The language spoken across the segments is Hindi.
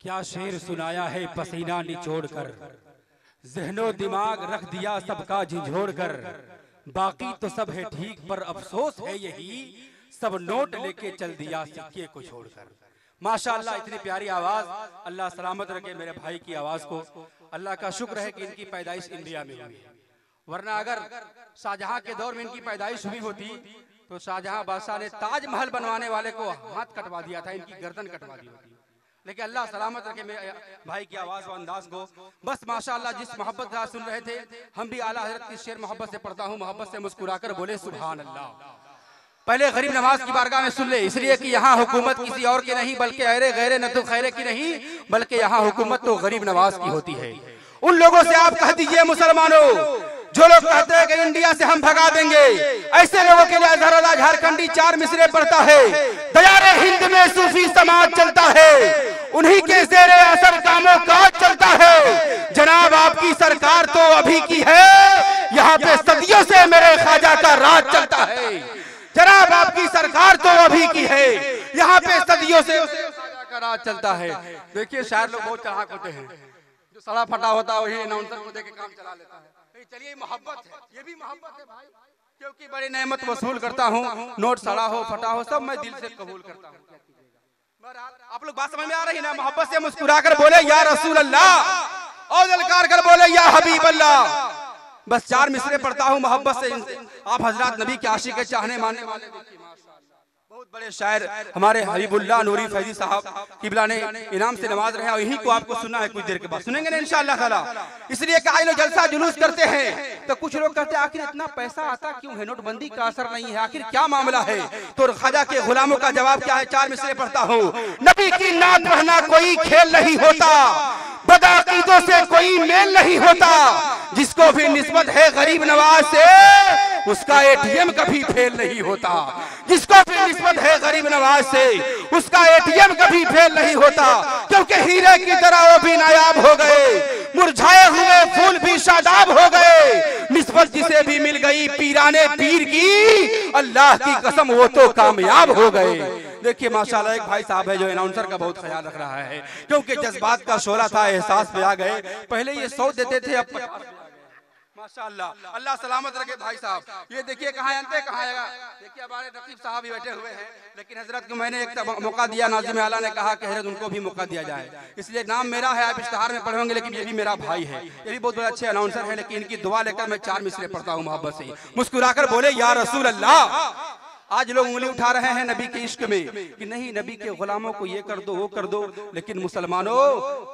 क्या शेर सुनाया है पसीना निचोड़ कर, ज़हनो दिमाग रख दिया सबका झिझोड़ कर। बाकी तो सब है ठीक पर अफसोस है यही, सब नोट लेके चल दिया सिक्के को छोड़कर। माशाअल्लाह, इतनी प्यारी आवाज, अल्लाह सलामत रखे मेरे भाई की आवाज को। अल्लाह का शुक्र है कि इनकी पैदाइश इंडिया में हुई है, वरना अगर शाहजहां के दौर में इनकी पैदाइश हुई होती तो शाहजहां बादशाह ने ताजमहल बनवाने वाले को हाथ कटवा दिया था, इनकी गर्दन कटवा दी होती। लेकिन अल्लाह सलामत रखे मेरे भाई की आवाज और अंदाज को। बस माशाअल्लाह, जिस मोहब्बत का सुन रहे थे, हम भी आला हज़रत की शेर मोहब्बत से पढ़ता हूँ, मोहब्बत से मुस्कुराकर बोले सुभान अल्लाह। पहले गरीब नवाज की बारगाह में सुन ले, इसलिए कि यहाँ हुकूमत किसी और की नहीं बल्कि अरे गैरे न तो खैरे की नहीं, बल्कि यहाँ हुकूमत तो गरीब नवाज की होती है। उन लोगों से आप कह दीजिए मुसलमानों, जो लोग कहते हैं कि इंडिया से हम भगा देंगे, ऐसे लोगों के लिए अजहरुल्लाह झारखंडी 4 मिसरे पढ़ता है। दयारे हिंद में सूफी समाज चलता है, उन्हीं के ज़ेरे असर कामों काज चलता है। जनाब आपकी सरकार तो अभी की है, यहाँ पे सदियों से मेरे ख्वाजा का राज चलता है। जनाब आपकी सरकार तो अभी की है, यहाँ पे सदियों से ख्वाजा का राज चलता है। देखिए शायर लोग बहुत चालाक होते हैं, जो सड़ा फटा होता है वही अनाउंसर को देके काम चला लेता है। चलिए मोहब्बत है, ये भी मोहब्बत है भाई, क्योंकि बड़ी नेमत वसूल करता हूँ, नोट सड़ा हो फटा हो सब मैं दिल से कबूल करता हूँ। आप लोग बात समझ में आ रही है ना? मोहब्बत से मुस्कुरा कर बोले या रसूल अल्लाह, और ललकार कर बोले या हबीब अल्लाह। बस 4 मिसरे पढ़ता हूँ मोहब्बत से। आप हजरत नबी के आशिक के चाहने मानने वाले बहुत बड़े शायर हमारे हबीबुल्लाह नूरी फैजी साहब किबला ने इनाम से नवाज रहे हैं, और यही को आपको सुनना है, कुछ देर के बाद सुनेंगे ना इंशाअल्लाह ताला। इसलिए कहा लोग जलसा जुलूस करते हैं तो कुछ लोग कहते हैं आखिर इतना पैसा आता क्यों है, नोटबंदी का असर नहीं है, आखिर क्या मामला है? तो ख्वाजा के गुलामों का जवाब क्या है? 4 मिसरे पढ़ता हूँ। नबी की नात पढ़ना कोई खेल नहीं होता, बदअकीदों से कोई मेल नहीं होता, जिसको भी निस्बत है गरीब नवाज से उसका एटीएम कभी फेल नहीं होता। जिसको भी निस्बत है गरीब नवाज से उसका एटीएम कभी फेल नहीं होता, क्योंकि हीरे की तरह वो भी नायाब हो गए, मुरझाए हुए फूल भी शादाब हो गए। निस्बत जिसे भी मिल गई पीराने पीर की, अल्लाह की कसम वो तो कामयाब हो गए। देखिए माशाल्लाह, एक भाई साहब है जो अनाउंसर का बहुत ख्याल रख रहा है, क्योंकि जज्बात का शोला था, एहसास पे आ गए। पहले ये 100 देते थे, अब माशाअल्लाह, अल्लाह सलामत रखे भाई साहब। ये देखिए कहाँ अंते कहाँ आएगा। देखिए हमारे रकीब साहब भी बैठे हुए हैं, लेकिन हजरत को मैंने एक मौका दिया, नाज़िम आला ने कहा कि हजरत उनको भी मौका दिया जाए, इसलिए नाम मेरा है, आप इश्तिहार में पढ़े होंगे, लेकिन ये भी मेरा भाई है, ये भी बहुत बड़े अच्छे अनाउंसर है। लेकिन इनकी दुआ लेकर मैं 4 मिसरे पढ़ता हूँ मोहब्बत से। मुस्कुराकर बोले या रसूल अल्लाह। आज लोग उंगली उठा रहे हैं नबी के इश्क में कि नहीं नबी के गुलामों को ये कर दो वो कर दो, लेकिन मुसलमानों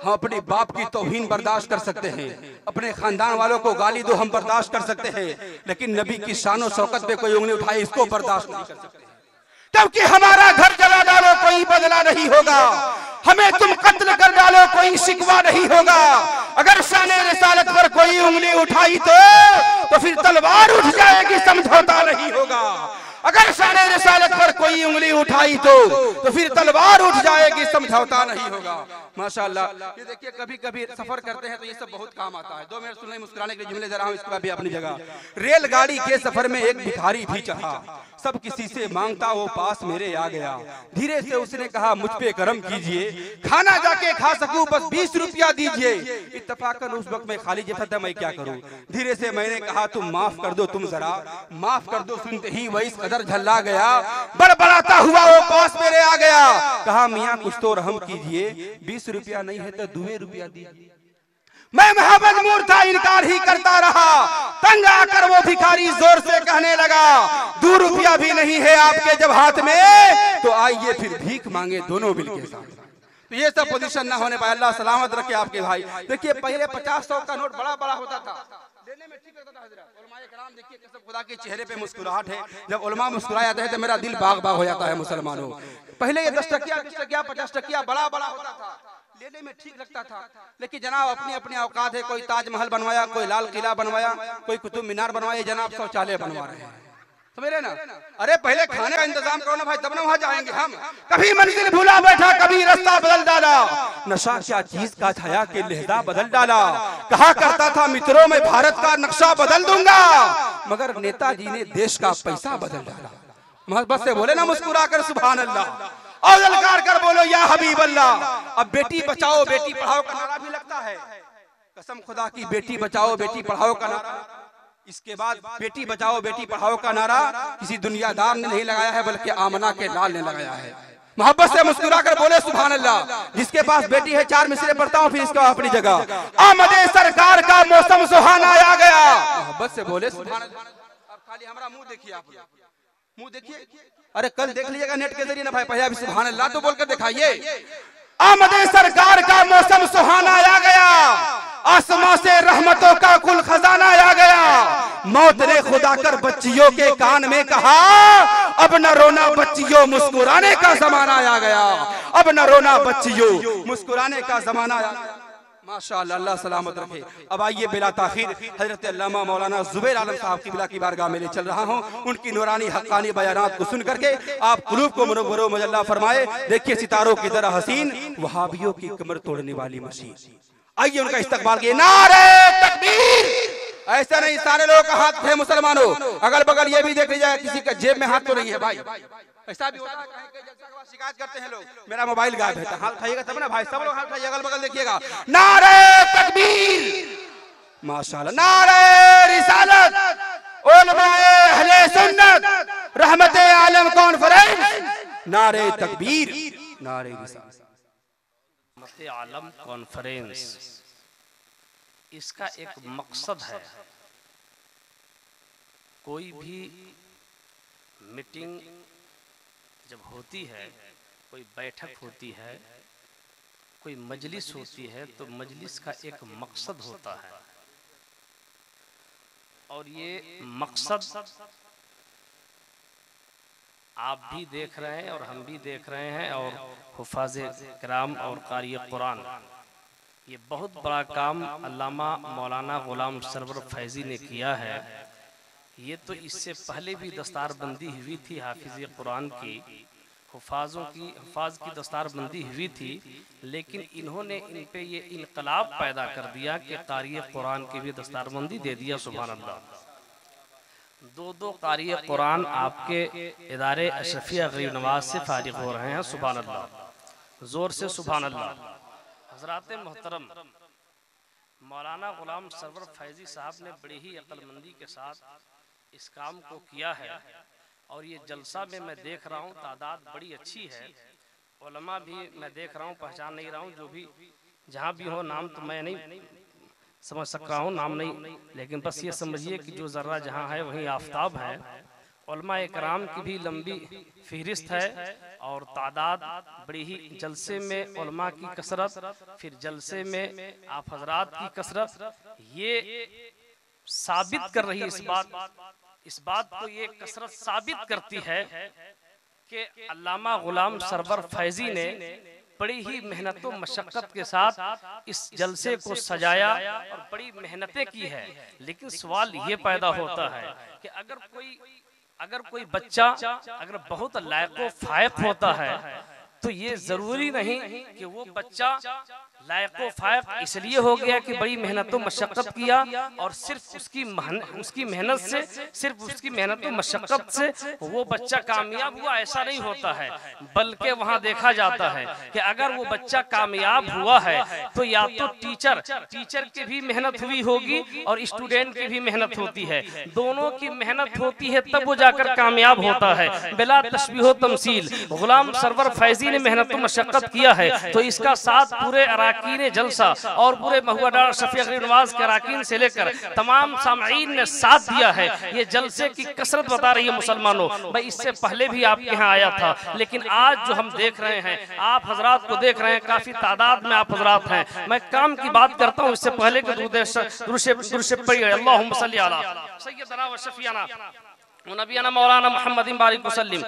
हम अपने बाप की तौहीन बर्दाश्त कर सकते हैं, अपने खानदान वालों को गाली दो हम बर्दाश्त कर सकते हैं, लेकिन नबी की शान और शौकत पे कोई उंगली उठाए इसको बर्दाश्त नहीं कर सकते। क्योंकि हमारा घर जला डालो कोई बदला नहीं होगा, हमें तुम कत्ल कर डालो कोई शिकवा नहीं होगा, अगर शान रिसालत पर कोई उंगली उठाई तो फिर तलवार उठ जाएगी, समझौता नहीं होगा। अगर शान रिसालत पर कोई उंगली उठाई तो फिर तलवार उठ जाएगी, समझौता नहीं होगा। माशाअल्लाह, ये देखिए कभी कभी सफर करते हैं तो ये सब बहुत काम आता है। 2 मिनट सुनने मुस्कुराने के लिए जुमले जरा हूं, इसके बाद भी अपनी जगह। रेलगाड़ी के सफर में एक भिखारी भी चढ़ा, सब किसी से मांगता वो पास मेरे आ गया, धीरे से उसने कहा मुझ पे करम कीजिए, खाना जाके खा सकूं बस 20 रुपया दीजिए। इत्तफाकन उस वक्त में खाली जेब था, मैं क्या करूं। धीरे से मैंने कहा तुम माफ कर दो, तुम जरा माफ कर दो। सुनते ही वही इस कदर झल्ला गया, बड़बड़ाता हुआ वो पास मेरे आ गया, कहा मियां कुछ तो रहम कीजिए, 20 रुपया नहीं है तो 2 रुपया दीजिए। मैं महमदमूर था, इनकार ही करता रहा, तंग आकर वो भिखारी जोर से कहने लगा 2 रुपया भी नहीं है आपके जब हाथ में, तो आइए फिर भीख मांगे दोनों मिल के साथ। तो ये सब पोजीशन ना होने पाए, अल्लाह सलामत रखे आपके भाई। देखिए पहले 50-100 का नोट बड़ा बड़ा होता था, लेने में ठीक लगता था हजरत। उलमाए कराम देखिए कसम खुदा के चेहरे पे मुस्कुराहट है, जब उलमा मुस्कुरा जाते हैं तो मेरा दिल बाग बाग हो जाता है। मुसलमानों पहले ये 10 टकिया 20 टकिया 50 टकिया बड़ा बड़ा होता था, लेने में ठीक लगता था, लेकिन जनाब अपनी अपनी औकात है, कोई ताजमहल बनवाया, कोई लाल किला बनवाया, कोई कुतुब मीनार बनवाया, जनाब शौचालय बनवा रहे हैं, समझे ना। अरे पहले खाने का इंतजाम करो ना भाई, तब ना वहां जाएंगे हम। कभी मंजिल भूला बैठा, कभी रास्ता बदल डाला, नशा क्या चीज का छाया के लहजा बदल डाला, कहा करता था मित्रों में भारत का नक्शा बदल दूंगा, मगर नेताजी ने देश का पैसा बदल डाला। मोहब्बत से बोले ना मुस्कुरा कर सुभान अल्लाह। और ललकार कर बोलो या हबीब अल्लाह। अब बेटी बचाओ बेटी पढ़ाओ का नारा भी लगता है, कसम खुदा की बेटी बचाओ बेटी पढ़ाओ का नारा। इसके बाद बेटी बचाओ बेटी पढ़ाओ का नारा किसी दुनियादार ने नहीं लगाया है, बल्कि आमना के लाल ने लगाया है। मोहब्बत से मुस्कुरा कर बोले सुभान अल्लाह। जिसके पास बेटी है 4 मिसरे पढ़ता हूँ, फिर इसका अपनी जगह। आमदे सरकार का मौसम सुहाना आ गया। मोहब्बत से बोले सुभान अल्लाह। अब खाली हमारा मुंह देखिए, आप मुंह देखिए, अरे कल देख लीजिएगा नेट के जरिए ना भाई, पहले अभी सुभान अल्लाह तो बोलकर दिखाइए। आमदे सरकार का मौसम सुहाना आ गया, आसमां से रहमतों का कुल खजाना आ गया। मौत ने खुदा कर बच्चियों के कान में कहा, अब न रोना बच्चियों मुस्कुराने का जमाना आ गया। अब न रोना बच्चियों मुस्कुराने का जमाना आया। माशाअल्लाह, अल्लाह सलामत रखे। अब आइए बिला ताखीर हजरत अल्लामा मौलाना जुबैर आलम साहब की बिला की बारगाह में ले चल रहा हूँ। उनकी नूरानी हक्कानी बयानात को सुन करके आप कुलूब को मुनव्वर मुजल्ला फरमाए। देखिए सितारों की तरह हसीन, वहाबियों की कमर तोड़ने वाली मशीन। आइए उनका इस्तकबाल किए। नारे तकबीर। ऐसा नहीं सारे लोगों का हाथ है मुसलमानों, अगल बगल ये भी देख लीजिएगा किसी का जेब में हाथ तो नहीं है भाई। ऐसा भी होता है, शिकायत करते हैं लोग मेरा मोबाइल गायब है, हाथ उठाइएगा तब ना भाई, सब लोग हाथ उठाइए, अगल बगल देखिएगा। नारे तकबीर, माशाअल्लाह। नारे रिसालत, उलमाए अहले सुन्नत, रहमते आलम कॉन्फ्रेंस। नारे तकबीर, नारे रिसालत। रहमते आलम कॉन्फ्रेंस, इसका एक मकसद है, कोई भी मीटिंग जब होती है, कोई बैठक होती है, कोई मजलिस होती है, तो मजलिस का एक मकसद होता है। और ये मकसद आप भी देख रहे हैं और हम भी देख रहे हैं, और हुफाज़े किराम और कारी कुरान, ये बहुत बड़ा काम अल्लामा मौलाना गुलाम सरवर फैज़ी ने किया है। ये तो इससे पहले भी दस्तारबंदी हुई थी, हाफिज़ कुरान की, हुफाज की दस्तारबंदी हुई थी, लेकिन इन्होंने इन पे ये इनकलाब पैदा कर दिया कि कारी कुरान की भी दस्तारबंदी दे दिया। सुभान अल्लाह। 2 कारी कुरान आपके इदारे अशरफिया गरीब नवाज से फारिग हो रहे हैं। सुभान अल्लाह, ज़ोर से सुभान अल्लाह। हज़रात मोहतरम, मौलाना गुलाम सरवर फैज़ी साहब ने बड़ी ही अक्लमंदी के साथ इस काम को किया है। और ये जलसा में मैं देख रहा हूँ तादाद बड़ी अच्छी है, उलमा भी मैं देख रहा हूँ, पहचान नहीं रहा हूँ, जो भी जहाँ भी हो, नाम तो मैं नहीं समझ सक रहा हूँ, नाम नहीं, लेकिन बस ये समझिए कि जो ज़र्रा जहाँ है वहीं आफताब है। उलमा इकराम की भी लंबी फहरिस्त है और तादाद बड़ी ही, जलसे में उलमा की कसरत, फिर जलसे में आप हजरात की कसरत, ये साबित कर रही है, इस बात को ये कसरत साबित करती है कि अल्लामा गुलाम सरवर फैज़ी ने बड़ी ही मेहनत व मशक्क़त के साथ इस जलसे को सजाया और बड़ी मेहनतें की है। लेकिन सवाल ये पैदा होता है कि अगर कोई बच्चा अगर बहुत लायक व फायक होता है, तो ये जरूरी नहीं कि वो बच्चा लायक व फायक इसलिए हो गया कि बड़ी मेहनत व मशक्क़त किया और सिर्फ उसकी मेहनत से, सिर्फ उसकी मेहनत व मशक्क़त से वो बच्चा कामयाब हुआ, ऐसा नहीं होता है। बल्कि वहाँ देखा जाता है कि अगर वो बच्चा कामयाब हुआ है तो या तो टीचर की भी मेहनत हुई होगी और स्टूडेंट की भी मेहनत होती है, दोनों की मेहनत होती है, तब वो जाकर कामयाब होता है। बिला तशबीह तमसील गुलाम सरवर फैज़ी ने मेहनत व मशक्क़त किया है, तो इसका साथ पूरे अराकीन जलसा और पूरे महुआ डार शफी गरीब नवाज के अराकीन से लेकर तमाम सामईन ने साथ दिया है। ये जलसे की कसरत बता रही है मुसलमानों। मैं इससे पहले भी आपके यहाँ आया था, लेकिन आज जो हम देख रहे हैं, आप हजरात को देख रहे हैं, काफी तादाद में आप हजरात हैं। मैं काम की बात करता हूँ इससे पहले कि अल्लाहुम्मा सल्ली अला सय्यदना व शफीना नबीना मौलाना मुहम्मद बारिक वसल्लम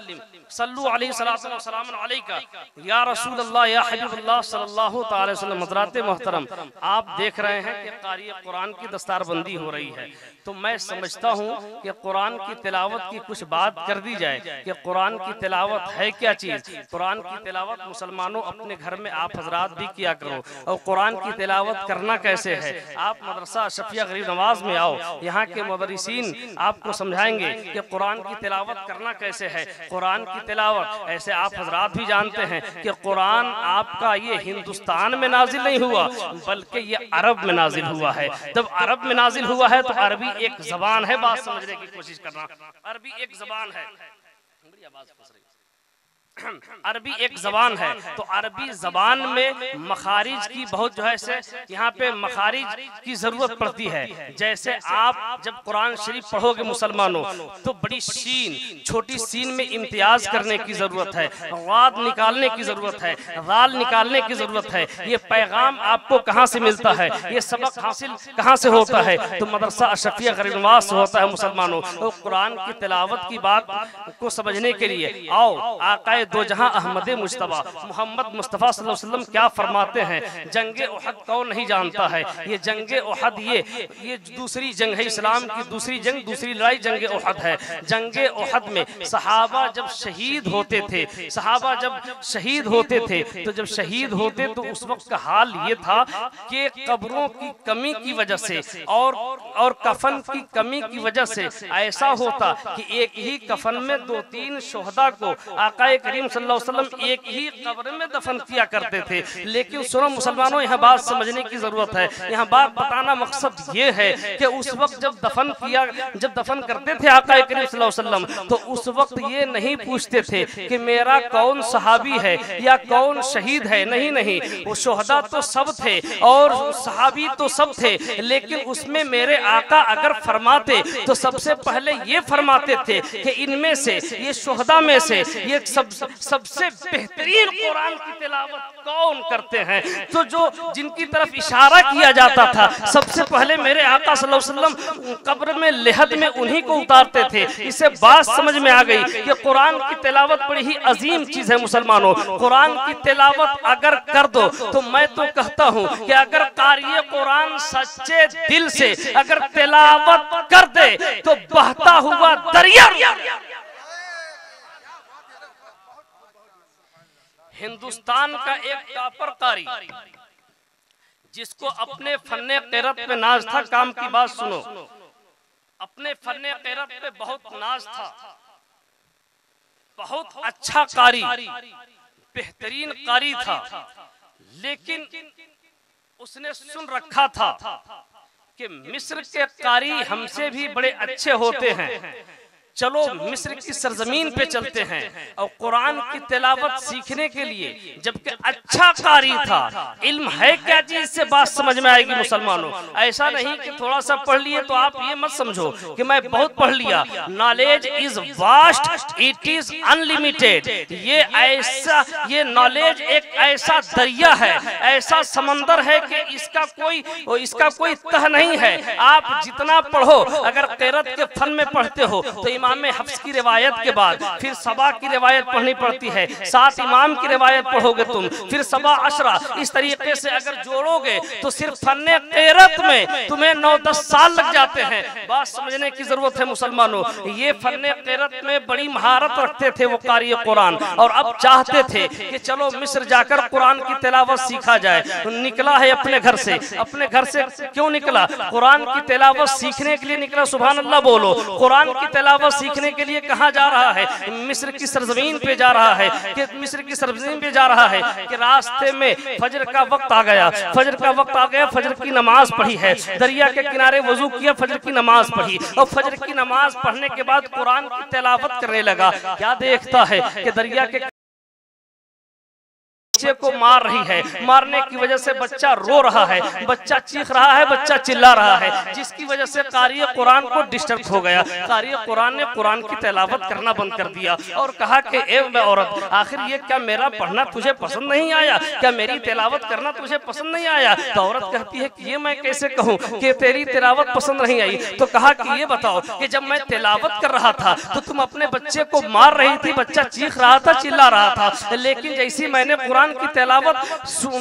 सल्लु अलैहि सलातो व सलाम अलैका या रसूल अल्लाह या हबीबुल्लाह सल्लल्लाहु तआला वसल्लम। हज़रात मोहतरम, आप देख रहे हैं कि कारी कुरान की दस्तारबंदी हो रही है, तो मैं समझता हूँ कि कुरान की तिलावत की कुछ बात कर दी जाए कि कुरान की तिलावत है क्या चीज़। कुरान की तिलावत मुसलमानों अपने घर में आप हजरात भी किया करो, और कुरान की तिलावत करना कैसे है। आप मदरसा शफिया गरीब नवाज में आओ, यहाँ के मुदर्रिसीन आपको समझाएंगे कि कुरान की तिलावत करना कैसे है। कुरान की तिलावत ऐसे आप हजरात भी जानते हैं कि कुरान आपका ये हिंदुस्तान में नाजिल नहीं हुआ, बल्कि ये अरब में नाजिल हुआ है। जब अरब में नाजिल हुआ है तो अरबी एक जबान है, बात समझने की कोशिश करना, अरबी एक जबान है, बड़ी आवाज फंस रही है। अरबी एक जबान है, तो अरबी जबान में मखारिज की बहुत जो है से यहाँ पे मखारिज की जरूरत पड़ती है। जैसे आप जब कुरान शरीफ पढ़ोगे मुसलमानों, तो बड़ी शीन, छोटी शीन में इम्तियाज करने की जरूरत है, वाद निकालने की जरूरत है, राल निकालने की जरूरत है। ये पैगाम आपको कहाँ से मिलता है, ये सबक हासिल कहाँ से होता है, तो मदरसा अशरफिया गरीबनवाज से होता है मुसलमानों। तो कुरान की तिलावत की बात को समझने के लिए आओ आका दो जहां अहमद मुस्तफा मोहम्मद मुस्तफा सल्लल्लाहु अलैहि वसल्लम क्या फरमाते हैं। जंगे उहद कौन नहीं जानता है, ये जंगे उहद ये दूसरी जंग है, इस्लाम की दूसरी जंग, दूसरी लड़ाई जंगे उहद है। जंगे उहद में सहाबा जब शहीद होते थे, सहाबा जब शहीद होते थे, तो जब शहीद होते तो उस वक्त का हाल ये था कि कब्रों की कमी की वजह से और कफन की कमी की वजह से ऐसा होता कि एक ही कफन में 2-3 शोहदा को आका करीम सल्लल्लाहु अलैहि वसल्लम एक ही कब्र में दफन किया करते थे। लेकिन सुनो मुसलमानों, यहाँ बात समझने की जरूरत है। यहाँ बात बताना मकसद ये है कि उस वक्त जब दफन करते थे आका करीम सल्लल्लाहु अलैहि वसल्लम, तो उस वक्त ये नहीं पूछते थे कि मेरा कौन सहाबी है या कौन शहीद है। नहीं, वो शोहदा तो सब थे और सहाबी तो सब थे, लेकिन उसमें मेरे आका अगर फरमाते तो सबसे पहले ये फरमाते थे कि इनमें से, ये शोहदा में से, ये सबसे बेहतरीन कुरान की तिलावत कौन करते हैं। तो जो जिनकी तरफ इशारा किया जाता था, सबसे पहले मेरे आका सल्लल्लाहु अलैहि वसल्लम कब्र में लेहद में उन्हीं को उतारते थे। इससे बात समझ में आ गई कि कुरान की तिलावत बड़ी ही अजीम चीज है मुसलमानों। कुरान की तिलावत अगर कर दो तो मैं तो कहता हूँ कि अगर कारी कुरान सच्चे दिल से अगर तिलावत कर दे तो बहता हुआ दरिया हिंदुस्तान का एक टॉपर कारी, जिसको अपने फन्ने क़िरात पे नाज था, काम की बात सुनो, अपने फन्ने क़िरात पे बहुत नाज था, बहुत अच्छा कारी, बेहतरीन कारी था, लेकिन उसने सुन रखा था कि मिस्र के कारी हमसे भी बड़े अच्छे होते हैं, चलो मिस्र की सरजमीन पे चलते हैं और कुरान की तिलावत सीखने के लिए। जबकि अच्छा कारी था, इल्म है क्या चीज से बात समझ में आएगी मुसलमानों। ऐसा नहीं कि थोड़ा सा पढ़ लिए तो आप ये मत समझो कि मैं बहुत पढ़ लिया। Knowledge is vast, it is unlimited. ये नॉलेज एक ऐसा दरिया है, ऐसा समंदर है कि इसका कोई तह नहीं है। आप जितना पढ़ो, अगर क़िरात के फन में पढ़ते हो तो इमाम हफ्स की रिवायत के बाद फिर सबा की रिवायत पढ़नी पड़ती है, 7 इमाम की रिवायत पढ़ोगे तुम, फिर सबा अशरा, इस तरीके से अगर जोड़ोगे तो सिर्फ फन्ने क़िरात में तुम्हें 9-10 साल लग जाते हैं। बात समझने की जरूरत है मुसलमानों। ये फन्ने क़िरात में बड़ी महारत रखते थे वो कारी कुरान, और अब चाहते थे कि चलो मिस्र जाकर कुरान की तिलावत सीखा जाए। निकला है अपने घर से। अपने घर से क्यों निकला? कुरान की तिलावत सीखने के लिए निकला। सुभान अल्लाह बोलो। कुरान की तिलावत सीखने के लिए कहाँ जा रहा है? मिस्र की सरजमीन पे जा रहा है। कि मिस्र की सरजमीन पे जा रहा है कि रास्ते में फजर का वक्त आ गया। फजर का वक्त आ गया, फजर की नमाज पढ़ी है, दरिया के किनारे वजू किया, फजर की नमाज पढ़ी, और फजर की नमाज पढ़ने के बाद कुरान की तिलावत करने लगा। क्या देखता है कि दरिया के बच्चे को मार रही है, मारने की वजह से बच्चा रो रहा है, बच्चा चीख रहा है, बच्चा चिल्ला रहा है, जिसकी वजह से कारी कुरान को डिस्टर्ब हो गया। कारी कुरान ने कुरान की तिलावत करना बंद कर दिया और कहा कि ए औरत, आखिर ये क्या मेरा पढ़ना तुझे पसंद नहीं आया? क्या मेरी तिलावत करना तुझे पसंद नहीं आया? तो औरत कहती है कि ये मैं कैसे कहूँ कि तेरी तिलावत पसंद नहीं आई? तो कहा कि ये बताओ कि जब मैं तिलावत कर रहा था तो तुम अपने बच्चे को मार रही थी, बच्चा चीख रहा था, चिल्ला रहा था, लेकिन जैसी मैंने कुरान कुरान की तिलावत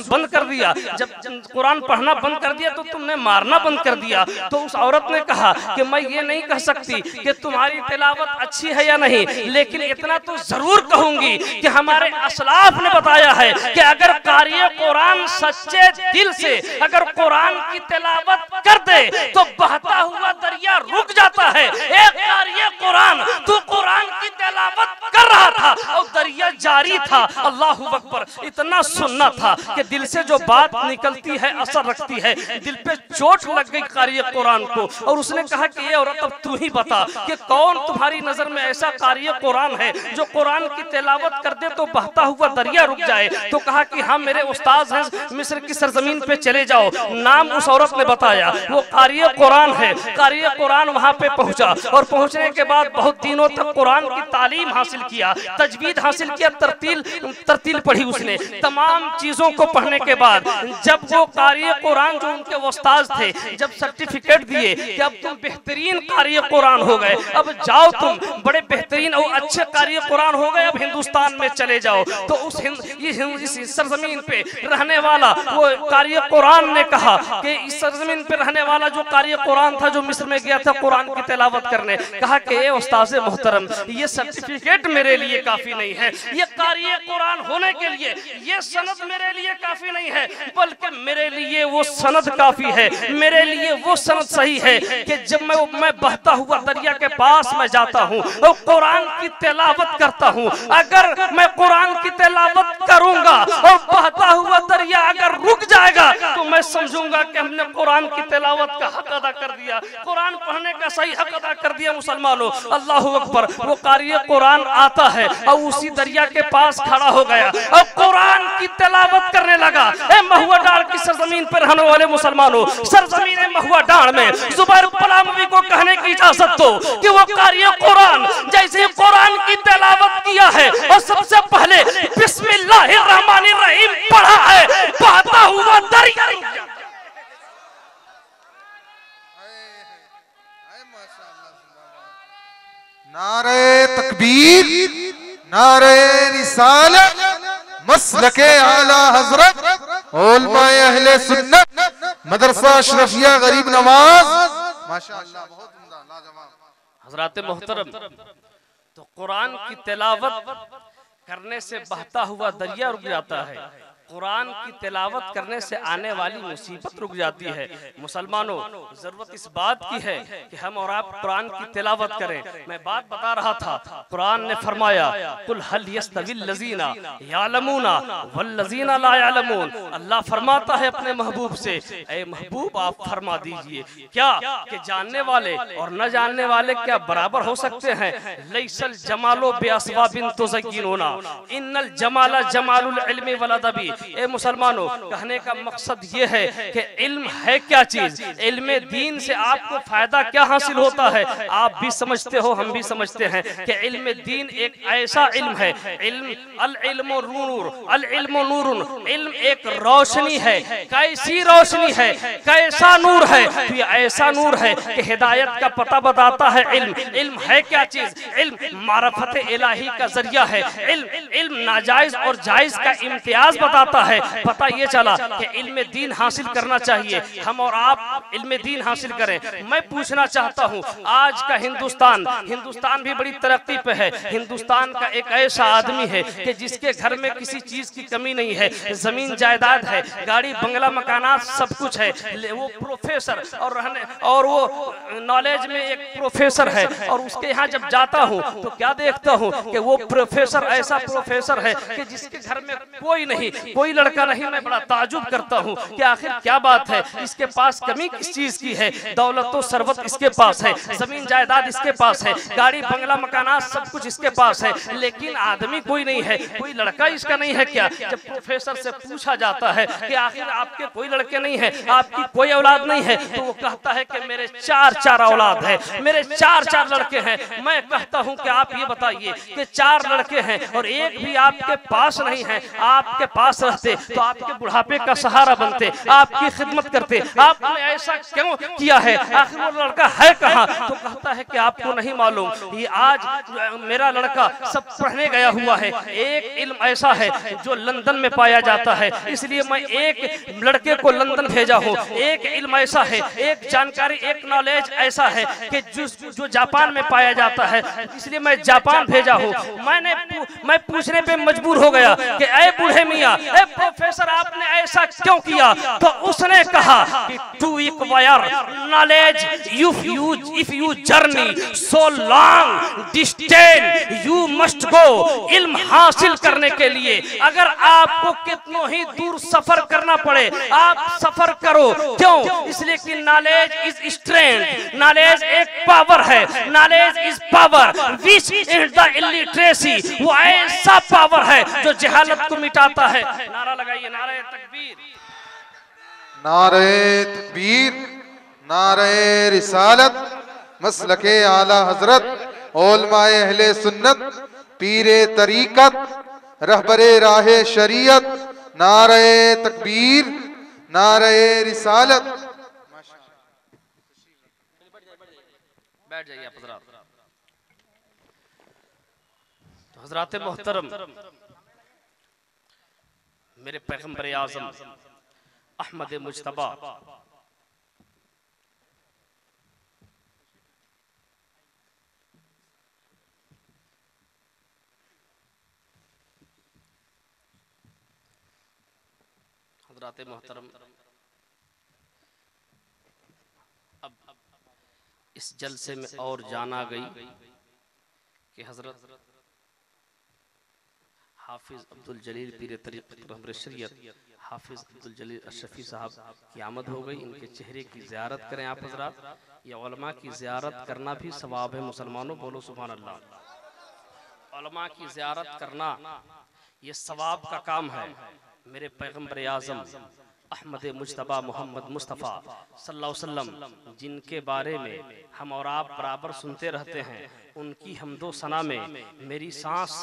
बंद कर दिया, जब कुरान पढ़ना बंद कर दिया तो तुमने मारना बंद कर दिया। तो उस औरत ने कहा कि मैं ये नहीं कह सकती कि तुम्हारी तिलावत अच्छी है या नहीं, लेकिन इतना तो जरूर कहूंगी कि हमारे असलाफ ने बताया है कि अगर कारी कुरान सच्चे दिल से अगर कुरान की तिलावत कर दे तो बहता हुआ दरिया रुक जाता है। एक कारी कुरान तू कुरान की तिलावत कर रहा था और दरिया जारी था। अल्लाहु अकबर। इतना सुनना था कि दिल से जो बात निकलती है असर रखती है। दिल पे चोट लग गई कारी कुरान को और उसने कहा कि ये औरत अब तू ही बता कि कौन तुम्हारी नजर में ऐसा कारी कुरान है जो कुरान की तिलावत कर दे तो बहता हुआ दरिया रुक जाए। तो कहा कि हाँ मेरे उस्ताद हैं, मिस्र की सरजमीन पे चले जाओ। नाम उस औरत ने बताया, वो कारी कुरान है। कारी कुरान वहां पे पहुंचा और पहुंचने के बाद बहुत दिनों तक कुरान की तालीम हासिल किया, तजवीद हासिल किया, तरतील पढ़ी उसने। तमाम चीजों को पढ़ने के बाद जब वो कारी कुरान जो उनके उस्ताद थे जब सर्टिफिकेट दिए कि अब तुम बेहतरीन कारी कुरान हो गए, अब जाओ तुम बड़े बेहतरीन और अच्छे कारी कुरान हो गए, अब हिंदुस्तान में चले जाओ। तो इस सरजमीन पे रहने वाला वो कारी कुरान ने कहा कि इस सरजमीन पे रहने वाला जो कारी कुरान था जो मिस्र में गया था कुरान की तिलावत करने, कहा कि ये उस्ताद मोहतरम ये सर्टिफिकेट मेरे लिए काफी नहीं है, ये कारी कुरान होने के लिए ये सनद मेरे लिए काफी नहीं है, बल्कि मेरे लिए वो सनद काफी है। मेरे लिए वो सनद सही है कि जब मैं बहता हुआ दरिया के पास मैं जाता हूँ और कुरान की तिलावत करता हूँ, अगर मैं कुरान की तिलावत करूंगा और बहता हुआ दरिया अगर रुक जाएगा तो मैं समझूंगा कि हमने कुरान की तिलावत का हक अदा कर दिया, कुरान पढ़ने का सही हक अदा कर दिया। मुसलमानों अल्लाहु अकबर। वो कारी कुरान आता है और उसी दरिया के पास खड़ा हो गया और कुरान की तिलावत करने लगा। महुआ डाल की सरजमीन पर रहने वाले मुसलमानों, सरजमीन महुआ डाल में जुबैर पलामवी को कहने की इजाजत दो कि वो कारी कुरान जैसे कुरान की तिलावत किया है और सबसे पहले बिस्मिल्लाहिर्रहमानिर्रहीम पढ़ा है, बहता हुआ दरिया रुक गया। नारे तकबीर, नारे रिसालत, मसलके आला हजरत, उलमाए अहले सुन्नत, मदरसा अशरफिया गरीब नवाज। माशाअल्लाह, बहुत उम्दा, लाजवाब। हजरात मोहतरम, तो कुरान की तिलावत करने से बहता हुआ दरिया रुक जाता है, कुरान की तिलावत करने से आने वाली मुसीबत रुक जाती है। मुसलमानों जरूरत इस बात की है कि हम और आप कुरान की तिलावत करें। मैं बात बता रहा था, कुरान ने फरमाया कुल हल यस्तविल लजीना यालमूना वल लजीना ला यालमून। अल्लाह फरमाता है अपने महबूब से, ऐ महबूब आप फरमा दीजिए क्या कि जानने वाले और न जानने वाले क्या बराबर हो सकते हैं? लैसल जमालो बेअसबाबिन तुज़य्यिनूना इन्नल जमाला जमालुल इल्मी वल अदबी। ए मुसलमानों, कहने का मकसद ये है कि इल्म है क्या चीज, इल्म दीन से आपको फायदा क्या हासिल होता है। आप भी समझते हो, हम भी समझते हैं कि इल्म दीन एक ऐसा इल्म है, इल्म अल इल्मु नूर, अल इल्मु नूरुन, इल्म एक रोशनी है। कैसी रोशनी है, कैसा नूर है? तो ये ऐसा नूर है कि हिदायत का पता बताता है। इल्म है क्या चीज? इल्म मारफत इलाही का जरिया है। इल्म नाजायज और जायज का इम्तियाज बताता है। पता ये चला कि इल्म दीन हासिल करना चाहिए, हम और आप इल्म दीन हासिल करें। मैं पूछना चाहता हूँ, आज का हिंदुस्तान भी बड़ी तरक्की पे है। हिंदुस्तान का एक ऐसा आदमी है कि जिसके घर में किसी चीज की कमी नहीं है, जमीन जायदाद है, गाड़ी बंगला मकानात सब कुछ है। वो प्रोफेसर और वो नॉलेज में एक प्रोफेसर है और उसके यहाँ जब जाता हूँ तो क्या देखता हूँ कि वो प्रोफेसर ऐसा प्रोफेसर है कि जिसके घर में कोई नहीं, कोई लड़का नहीं। मैं बड़ा ताजुब करता हूँ कि आखिर क्या बात है, इसके पास कमी किस चीज की है? दौलत तो सरवत इसके पास है, जमीन जायदाद इसके पास है, गाड़ी बंगला मकानात सब कुछ इसके पास है, लेकिन आदमी कोई नहीं है, कोई लड़का इसका नहीं है क्या? जब प्रोफेसर से पूछा जाता है कि आखिर आपके कोई लड़के नहीं है, आपकी कोई औलाद नहीं है, तो वो कहता है कि मेरे चार औलाद है, मेरे चार लड़के हैं। मैं कहता हूँ कि आप ये बताइए कि 4 लड़के हैं और एक भी आपके पास नहीं है, आपके पास रहते तो आपके बुढ़ापे का सहारा बनते, आपकी खिदमत करते। आपने ऐसा क्यों किया है? आखिर वो लड़का है कहाँ? तो कहता है कि आपको नहीं मालूम, ये आज मेरा लड़का सब पढ़ने गया हुआ है। एक इल्म ऐसा है जो लंदन में पाया जाता है, इसलिए मैं एक लड़के को लंदन भेजा हूँ। एक इल्म ऐसा है, एक जानकारी, एक नॉलेज ऐसा है कि जो जापान में पाया जाता है, इसलिए मैं जापान भेजा हूँ। मैं पूछने पे मजबूर हो गया कि ऐ बूढ़े मियाँ, ऐ प्रोफेसर, आपने ऐसा क्यों किया? तो उसने कहा कि to acquire knowledge if you journey so long distance you must go. इल्म हासिल करने के लिए अगर आपको कितनों ही दूर सफर करना पड़े, आप सफर करो। क्यों? इसलिए कि नॉलेज इज स्ट्रेंथ, नॉलेज एक पावर है, knowledge is power which is the illiteracy. वो ऐसा पावर है जो जहालत को मिटाता है। नारा लगाइए, नारे तकबीर, नारे तकबीर, नारे रिसालत, मसलके आला हजरत, उलमाए अहले सुन्नत, पीरे तरीकत, रहबरे राहे शरीयत, नारे तकबीर, नारे रिसालत। बैठ जाइए आप हजरात। तो हजरात मोहतरम, मेरे पैगंबर आज़म अहमद मुज्तबा हजरात मोहतरम, अब इस जलसे में और जाना गई कि हजरत हाफिज अब्दुल जलील पीर तरीक़त रहबर शरीयत हाफिज अब्दुल जलील अशरफी साहब की आमद हो गई। इनके चेहरे की ज़ियारत करें आप हजरात। ये उलमा की ज़ियारत करना भी सवाब है मुसलमानों, बोलो सुभान अल्लाह। उलमा की ज़ियारत करना ये सवाब का काम है। मेरे पैगंबर आज़म अहमद मुज्तबा मोहम्मद मुस्तफ़ा सल्लल्लाहु अलैहि वसल्लम, जिनके बारे में हम और आप बराबर सुनते रहते हैं, उनकी हमदो सना में मेरी सांस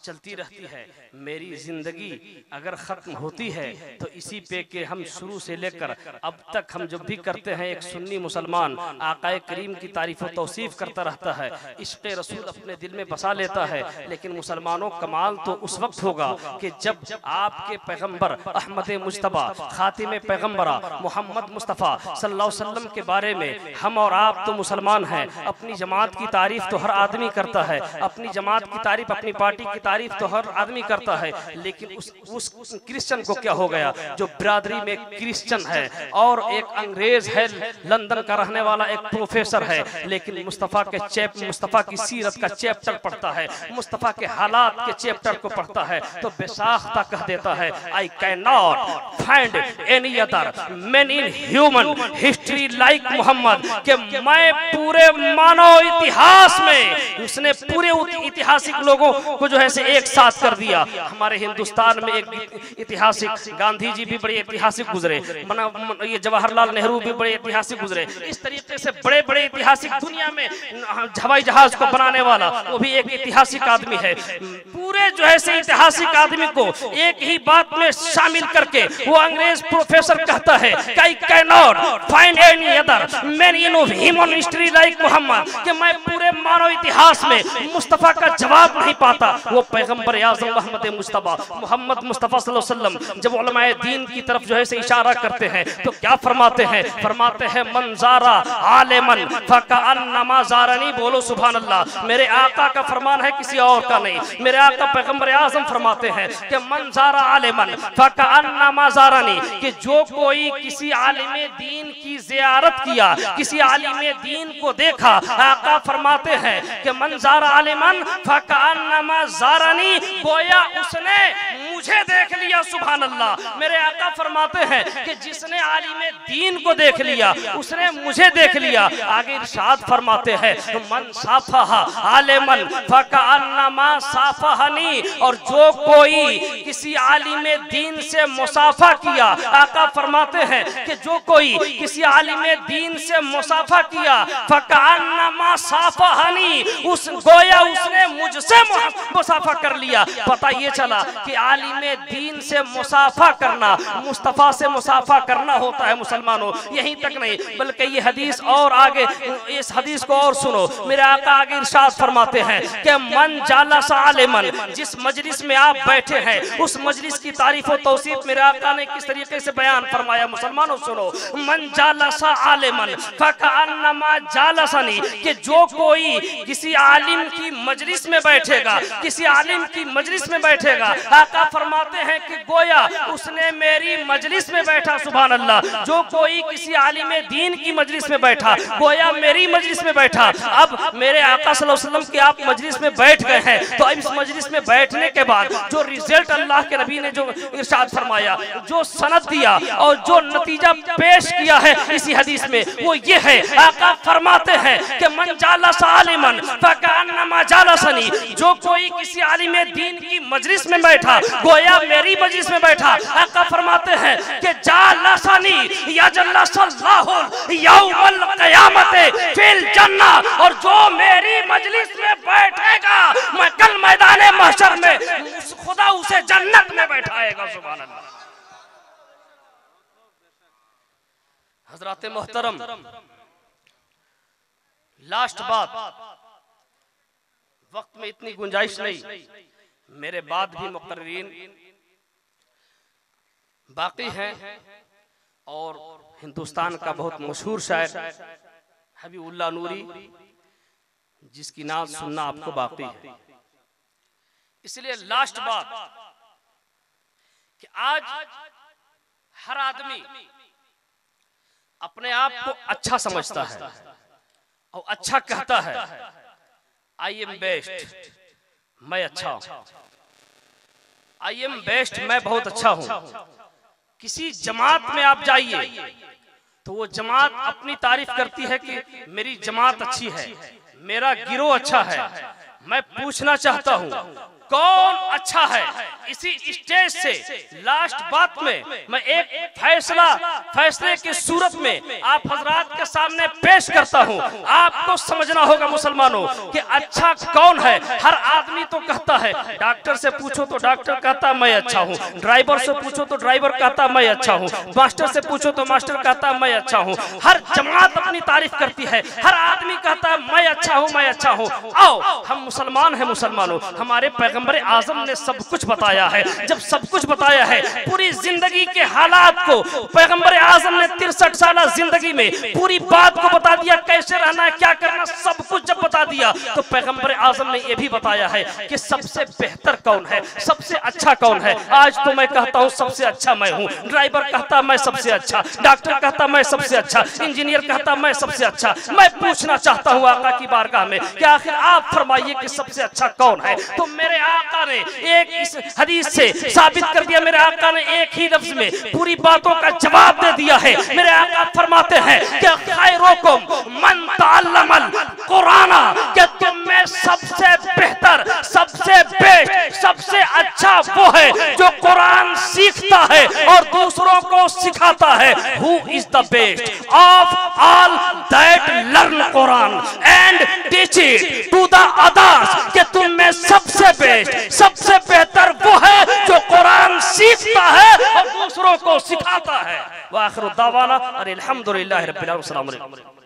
चलती रहती है। मेरी जिंदगी अगर ख़त्म होती है तो इसी पे के हम शुरू से लेकर अब तक हम जब भी करते हैं, एक सुन्नी मुसलमान आकाए करीम की तारीफ़ और तौसीफ़ करता रहता है, इश्क़ रसूल अपने दिल में बसा लेता है। लेकिन मुसलमानों, कमाल तो उस वक्त होगा कि जब आपके पैगम्बर अहमद मुज्तबा खातिम पैगम्बरा मोहम्मद मुस्तफ़ा सल्लल्लाहु अलैहि वसल्लम के बारे में हम और आप तो मुसलमान हैं। अपनी जमात की तारीफ़ तो हर आदमी करता है, अपनी जमात की तारीफ़, अपनी पार्टी की तारीफ़ तो हर आदमी करता है। लेकिन उस क्रिश्चियन को क्या हो गया जो बिरादरी में क्रिश्चियन है और एक अंग्रेज है, लंदन का रहने वाला एक प्रोफेसर है, लेकिन मुस्तफ़ा की सीरत का चैप्टर पढ़ता है, मुस्तफ़ा के हालात के चैप्टर को पढ़ता है तो बेसाख्ता कह देता है, I can not find any other man in human history like Muhammad. कि मैं पूरे मानव इतिहास में, उसने पूरे ऐतिहासिक लोगों को जो है से एक साथ कर दिया। हमारे हिंदुस्तान में एक ऐतिहासिक गांधी जी भी बड़े ऐतिहासिक गुजरे, ये जवाहरलाल नेहरू भी बड़े ऐतिहासिक गुजरे। इस तरीके से बड़े बड़े ऐतिहासिक, दुनिया में हवाई जहाज को बनाने वाला वो भी एक ऐतिहासिक आदमी है। पूरे जो है से ऐतिहासिक आदमी को एक ही बात में शामिल करके वो अंग्रेज प्रोफेसर कहता है कि I can not find any other man in human history like Muhammad. कि मैं पूरे मानव इतिहास में मुस्तफ़ा का जवाब नहीं पाता। वो पैगंबर आज़म अहमद मुस्तफ़ा मोहम्मद मुस्तफ़ा सल्लल्लाहु अलैहि वसल्लम जब उलमाए दीन की तरफ जो है से इशारा करते हैं तो क्या फरमाते हैं? फरमाते हैं मंजारा आलिमन फकअन्नमा ज़ारनी। बोलो सुभान अल्लाह। मेरे आका का फरमान है, किसी और का नहीं। मेरे आका पैगंबर आज़म फरमाते हैं कि मंजारा आलिमन फकअन्नमा ज़ारनी, कि जो कोई किसी आलिम दीन की ज़ियारत किया, किसी आलिम दीन को देखा, आका फरमाते हैं कि मंजारा आलिमन फकअन्नमा ज़ारनी, गोया उसने मुझे देख लिया। सुभान अल्लाह। मेरे आका फरमाते हैं कि जिसने आलिम दीन को देख लिया उसने मुझे देख लिया। आगे इरशाद फरमाते हैं मन साफहा आलिमन फकअन्नमा साफहनी, और जो कोई किसी आलिम दीन से मुसाफा किया, आका फरमाते हैं कि जो कोई किसी आलिम दीन से मुसाफा किया फकअन्नमा साफहनी, उस गोया उसने मुझसे मुसाफा कर लिया। पता ये चला कि आलिम आलिम दीन से मुसाफा करना, मुस्तफ़ा से मुसाफा करना होता है मुसलमानों। यहीं तक नहीं बल्कि ये हदीस और आगे, इस हदीस को और सुनो, मेरे आका आगे इरशाद फरमाते हैं कि मन जालसा आलिमन, जिस मजलिस में आप बैठे हैं उस मजलिस की तारीफ और तौसीफ मेरे आका ने किस तरीके से बयान फरमाया मुसलमानों सुनो। मन जालसा आलिमन फकअन्नमा जालसनी, कि जो कोई किसी आलिम की मजलिस में बैठेगा, किसी आलिम की मजलिस में बैठेगा, आका फरमाते हैं कि गोया उसने मेरी मजलिस में बैठा। सुभान अल्लाह। जो कोई किसी आलिम दीन की मजलिस में बैठा, गोया मेरी मजलिस में बैठा। अब मेरे आका सल्लल्लाहु अलैहि वसल्लम की आप मजलिस में बैठ गए हैं, तो अब इस मजलिस में बैठने के बाद जो रिजल्ट अल्लाह के नबी ने जो इरशाद फरमाया, जो सनद दिया और जो नतीजा पेश किया है इसी हदीस में, वो ये है। आका फरमाते हैं कि मन जालसा आलिमन फकअन्नमा जालसनी, जो कोई किसी आलिम दीन की मजलिस में बैठा, गोया मेरी मजलिस में बैठा। आका फरमाते हैं कि जालसनी यजलसल्लाहु यौमल क़यामते फिल जन्ना, और जो मेरी मजलिस में बैठेगा मैं कल मैदान महशर में खुदा उसे जन्नत में बैठाएगा। सुभान अल्लाह। हजरात मोहतरम, लास्ट बात, वक्त में इतनी गुंजाइश नहीं, मेरे बाद भी मुकर्रीन बाकी हैं, और हिंदुस्तान का बहुत मशहूर शायर हबीबुल्लाह नूरी, जिसकी नाम सुनना आपको बाकी है। इसलिए लास्ट बात कि आज हर आदमी अपने आप को अच्छा समझता है और अच्छा कहता है, आई एम बेस्ट, मैं अच्छा हूं, आई एम बेस्ट, मैं बहुत अच्छा हूं। किसी जमात में आप जाइए तो वो जमात अपनी तारीफ करती है कि मेरी जमात अच्छी है, मेरा गिरोह अच्छा है। मैं पूछना चाहता हूं कौन अच्छा है? इसी स्टेज से लास्ट बात में मैं एक फैसले की सूरत में आप हजरात के सामने पेश करता हूं। आपको समझना होगा मुसलमानों कि अच्छा कौन है। हर आदमी तो कहता है, डॉक्टर से पूछो तो डॉक्टर कहता है मैं अच्छा हूं, ड्राइवर से पूछो तो ड्राइवर कहता मैं अच्छा हूं, मास्टर से पूछो तो मास्टर कहता मैं अच्छा हूं। हर जमात अपनी तारीफ करती है, हर आदमी कहता है मैं अच्छा हूं, मैं अच्छा हूं। आओ हम मुसलमान हैं मुसलमानों, हमारे पैगंबर आजम ने सब कुछ बताया है। जब सब कुछ बताया है, पूरी जिंदगी के हालात को पैगंबर आजम ने 63 साल जिंदगी में पूरी बात को बता दिया, कैसे रहना है, क्या करना, सब कुछ जब बता दिया तो पैगंबर आजम ने यह भी बताया है कि सबसे बेहतर कौन है, सबसे अच्छा कौन है। आज तो मैं कहता हूं सबसे अच्छा मैं हूं। ड्राइवर कहता मैं सबसे अच्छा, डॉक्टर कहता मैं सबसे अच्छा, इंजीनियर कहता मैं सबसे अच्छा। मैं पूछना चाहता हूं आका की बारगाह में कि आखिर आप फरमाइए कि सबसे अच्छा कौन है। तो मेरे आका ने एक इस हदीस से साबित कर दिया, मेरे आका ने एक ही लफ्ज में पूरी बातों का जवाब दे दिया है। मेरे आका फरमाते हैं कि खैरुकुम मन तअल्लमल कुराना, कि तुम में सबसे बेहतर, सबसे बेस्ट, सबसे अच्छा वो है जो कुरान सीखता है और दूसरों को सिखाता है। Who is the best of all that learn Quran and teach it to the others, कि तुम में सबसे बेस्ट, सबसे बेहतर वो है जो कुरान सीखता है और दूसरों को सिखाता है। व आखिर दावाना अनिल हम्दुलिल्लाहि रब्बिल आलमीन।